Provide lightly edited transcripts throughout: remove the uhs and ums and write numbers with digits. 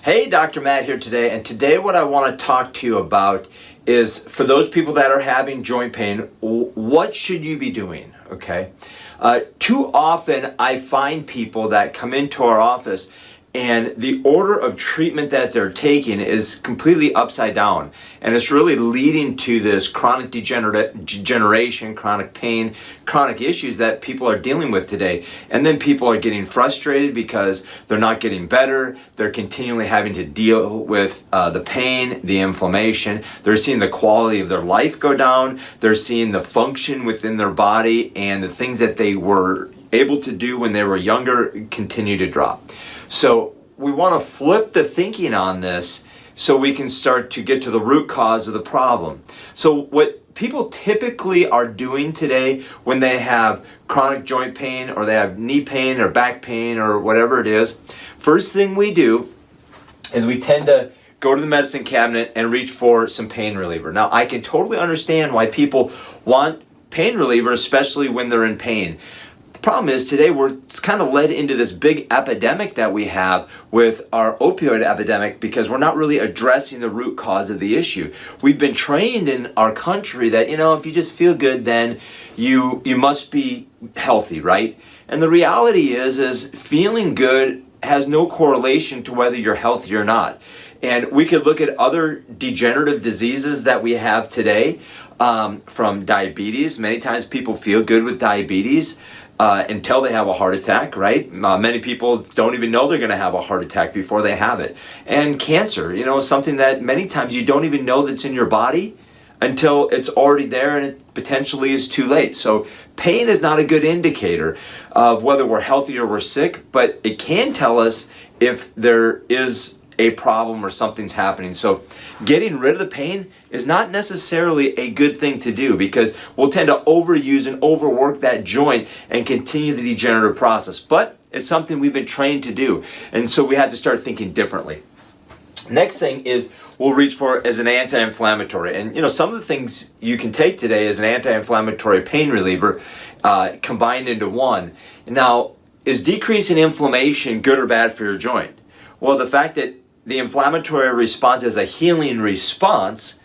Hey, Dr. Matt here today, and today what I want to talk to you about is for those people that are having joint pain, what should you be doing, okay? Too often I find people that come into our office and the order of treatment that they're taking is completely upside down. And it's really leading to this chronic degeneration, chronic pain, chronic issues that people are dealing with today. And then people are getting frustrated because they're not getting better. They're continually having to deal with the pain, the inflammation. They're seeing the quality of their life go down. They're seeing the function within their body and the things that they were able to do when they were younger continue to drop. So we want to flip the thinking on this so we can start to get to the root cause of the problem. So what people typically are doing today when they have chronic joint pain or they have knee pain or back pain or whatever it is, first thing we do is we tend to go to the medicine cabinet and reach for some pain reliever. Now, I can totally understand why people want pain reliever, especially when they're in pain. Problem is today we're kind of led into this big epidemic that we have with our opioid epidemic because we're not really addressing the root cause of the issue. We've been trained in our country that, if you just feel good, then you must be healthy, right? And the reality is feeling good has no correlation to whether you're healthy or not. And we could look at other degenerative diseases that we have today, from diabetes. Many times people feel good with diabetes until they have a heart attack, right? Many people don't even know they're going to have a heart attack before they have it. And cancer, something that many times you don't even know that's in your body until it's already there and it potentially is too late. So pain is not a good indicator of whether we're healthy or we're sick, but it can tell us if there is a problem or something's happening. So getting rid of the pain is not necessarily a good thing to do because we'll tend to overuse and overwork that joint and continue the degenerative process. But it's something we've been trained to do. And so we had to start thinking differently. Next thing is we'll reach for as an anti-inflammatory. And some of the things you can take today as an anti-inflammatory pain reliever combined into one. Now, is decreasing inflammation good or bad for your joint? Well, the fact that the inflammatory response is a healing response,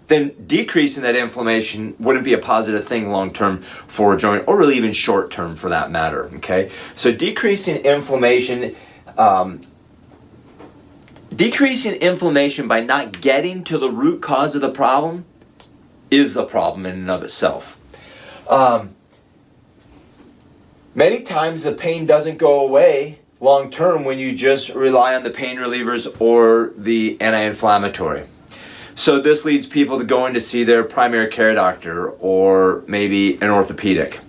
then decreasing that inflammation wouldn't be a positive thing long-term for a joint, or really even short-term for that matter, okay? So decreasing inflammation by not getting to the root cause of the problem is the problem in and of itself. Many times the pain doesn't go away long term when you just rely on the pain relievers or the anti-inflammatory. So this leads people to going to see their primary care doctor or maybe an orthopedic.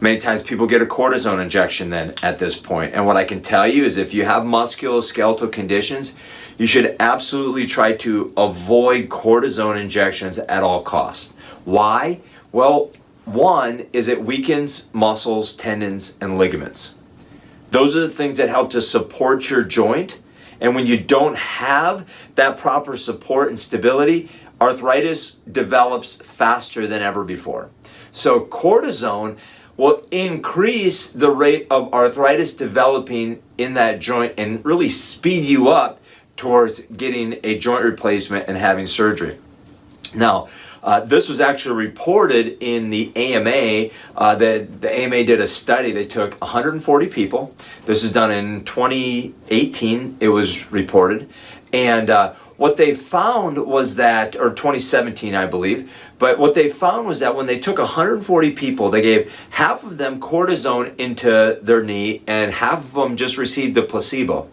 Many times people get a cortisone injection then at this point. And what I can tell you is if you have musculoskeletal conditions, you should absolutely try to avoid cortisone injections at all costs. Why? Well, one is it weakens muscles, tendons, and ligaments. Those are the things that help to support your joint. And when you don't have that proper support and stability, arthritis develops faster than ever before. So cortisone will increase the rate of arthritis developing in that joint and really speed you up towards getting a joint replacement and having surgery. Now, this was actually reported in the AMA. The AMA did a study. They took 140 people. This is done in 2018, it was reported. And what they found was that, or 2017, I believe, but what they found was that when they took 140 people, they gave half of them cortisone into their knee and half of them just received the placebo.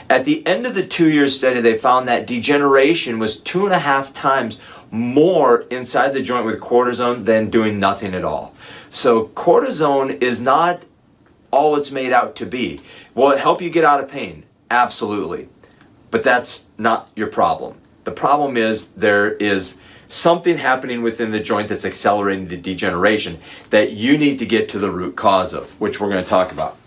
At the end of the 2-year study, they found that degeneration was 2.5 times more inside the joint with cortisone than doing nothing at all. So cortisone is not all it's made out to be. Will it help you get out of pain? Absolutely. But that's not your problem. The problem is there is something happening within the joint that's accelerating the degeneration that you need to get to the root cause of, which we're going to talk about.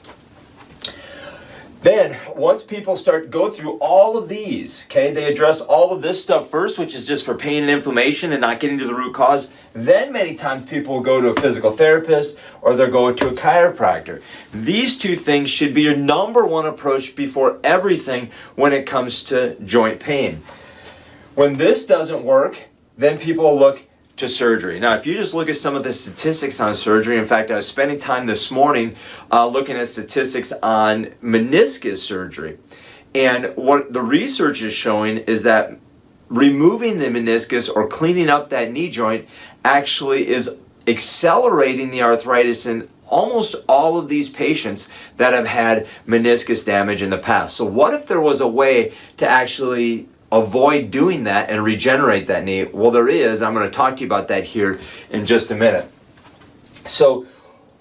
Then, once people go through all of these, okay, they address all of this stuff first, which is just for pain and inflammation and not getting to the root cause. Then many times people will go to a physical therapist or they'll go to a chiropractor. These two things should be your number one approach before everything when it comes to joint pain. When this doesn't work, then people will look to surgery. Now, if you just look at some of the statistics on surgery, in fact, I was spending time this morning looking at statistics on meniscus surgery. And what the research is showing is that removing the meniscus or cleaning up that knee joint actually is accelerating the arthritis in almost all of these patients that have had meniscus damage in the past. So what if there was a way to actually avoid doing that and regenerate that knee? Well, there is. I'm going to talk to you about that here in just a minute. So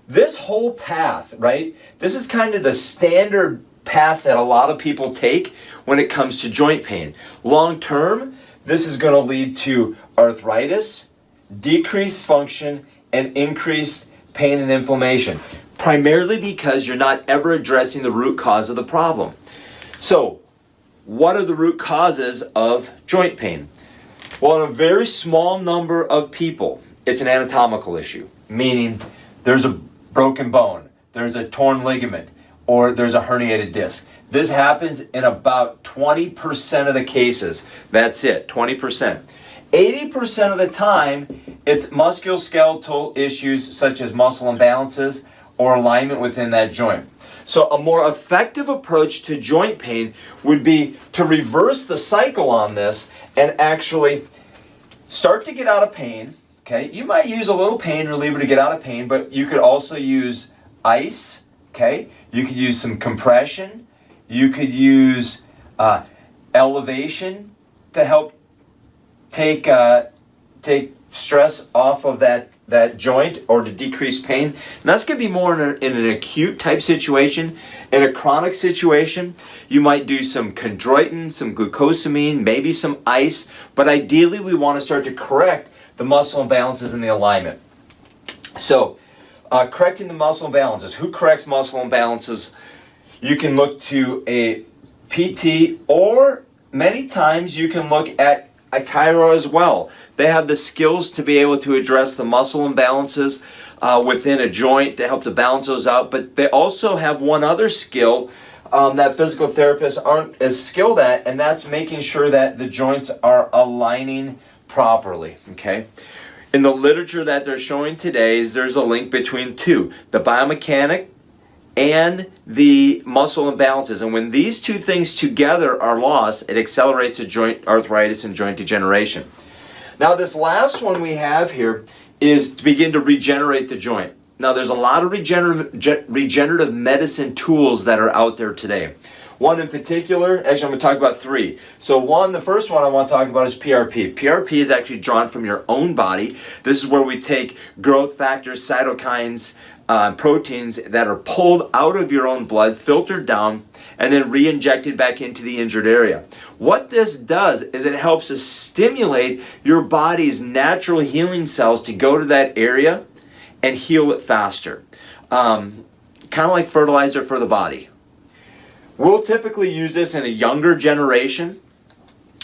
this whole path, right? This is kind of the standard path that a lot of people take when it comes to joint pain. Long term, this is going to lead to arthritis, decreased function, and increased pain and inflammation, primarily because you're not ever addressing the root cause of the problem. So what are the root causes of joint pain? Well, in a very small number of people, it's an anatomical issue, meaning there's a broken bone, there's a torn ligament, or there's a herniated disc. This happens in about 20% of the cases. That's it, 20%. 80% of the time, it's musculoskeletal issues such as muscle imbalances or alignment within that joint. So a more effective approach to joint pain would be to reverse the cycle on this and actually start to get out of pain. Okay, you might use a little pain reliever to get out of pain, but you could also use ice. Okay, you could use some compression. You could use elevation to help take stress off of that joint or to decrease pain. And that's going to be more in an acute type situation. In a chronic situation, you might do some chondroitin, some glucosamine, maybe some ice, but ideally we want to start to correct the muscle imbalances in the alignment. So, correcting the muscle imbalances. Who corrects muscle imbalances? You can look to a PT, or many times you can look at a chiro as well. They have the skills to be able to address the muscle imbalances within a joint to help to balance those out, but they also have one other skill that physical therapists aren't as skilled at, and that's making sure that the joints are aligning properly, okay? In the literature that they're showing today, there's a link between two, the biomechanic and the muscle imbalances. And when these two things together are lost, it accelerates the joint arthritis and joint degeneration. Now, this last one we have here is to begin to regenerate the joint. Now, there's a lot of regenerative medicine tools that are out there today. One in particular, actually I'm going to talk about three. So the first one I want to talk about is PRP. PRP is actually drawn from your own body. This is where we take growth factors, cytokines, proteins that are pulled out of your own blood, filtered down, and then re-injected back into the injured area. What this does is it helps us stimulate your body's natural healing cells to go to that area and heal it faster. Kind of like fertilizer for the body. We'll typically use this in a younger generation.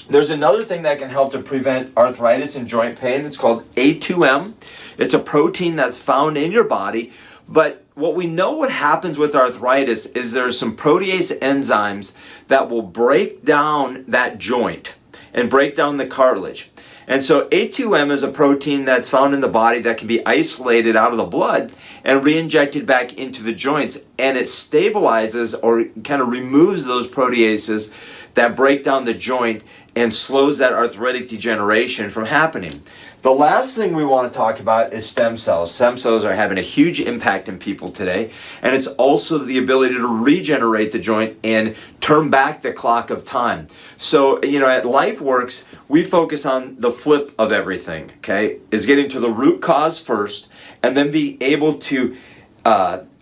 There's another thing that can help to prevent arthritis and joint pain. It's called A2M. It's a protein that's found in your body. But what we know what happens with arthritis is there's some protease enzymes that will break down that joint and break down the cartilage. And so A2M is a protein that's found in the body that can be isolated out of the blood and re-injected back into the joints, and it stabilizes or kind of removes those proteases that break down the joint and slows that arthritic degeneration from happening. The last thing we want to talk about is stem cells. Stem cells are having a huge impact in people today, and it's also the ability to regenerate the joint and turn back the clock of time. So, at LifeWorks, we focus on the flip of everything, okay? Is getting to the root cause first, and then be able to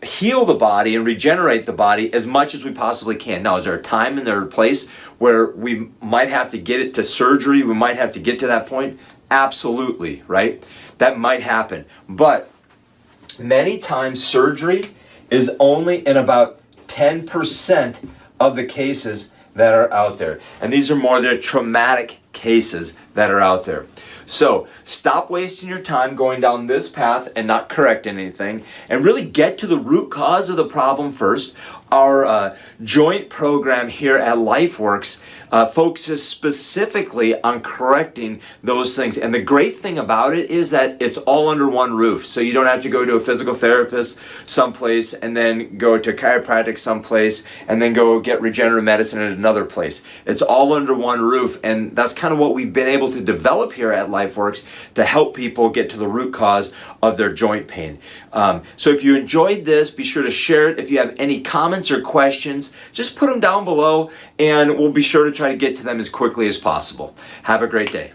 heal the body and regenerate the body as much as we possibly can. Now, is there a time and there a place where we might have to get it to surgery? We might have to get to that point? Absolutely, right? That might happen. But many times surgery is only in about 10% of the cases that are out there. And these are more the traumatic cases that are out there. So stop wasting your time going down this path and not correcting anything, and really get to the root cause of the problem first. Our joint program here at LifeWorks focuses specifically on correcting those things. And the great thing about it is that it's all under one roof. So you don't have to go to a physical therapist someplace and then go to chiropractic someplace and then go get regenerative medicine at another place. It's all under one roof. And that's kind of what we've been able to develop here at LifeWorks to help people get to the root cause of their joint pain. So if you enjoyed this, be sure to share it. If you have any comments or questions, just put them down below and we'll be sure to try to get to them as quickly as possible. Have a great day.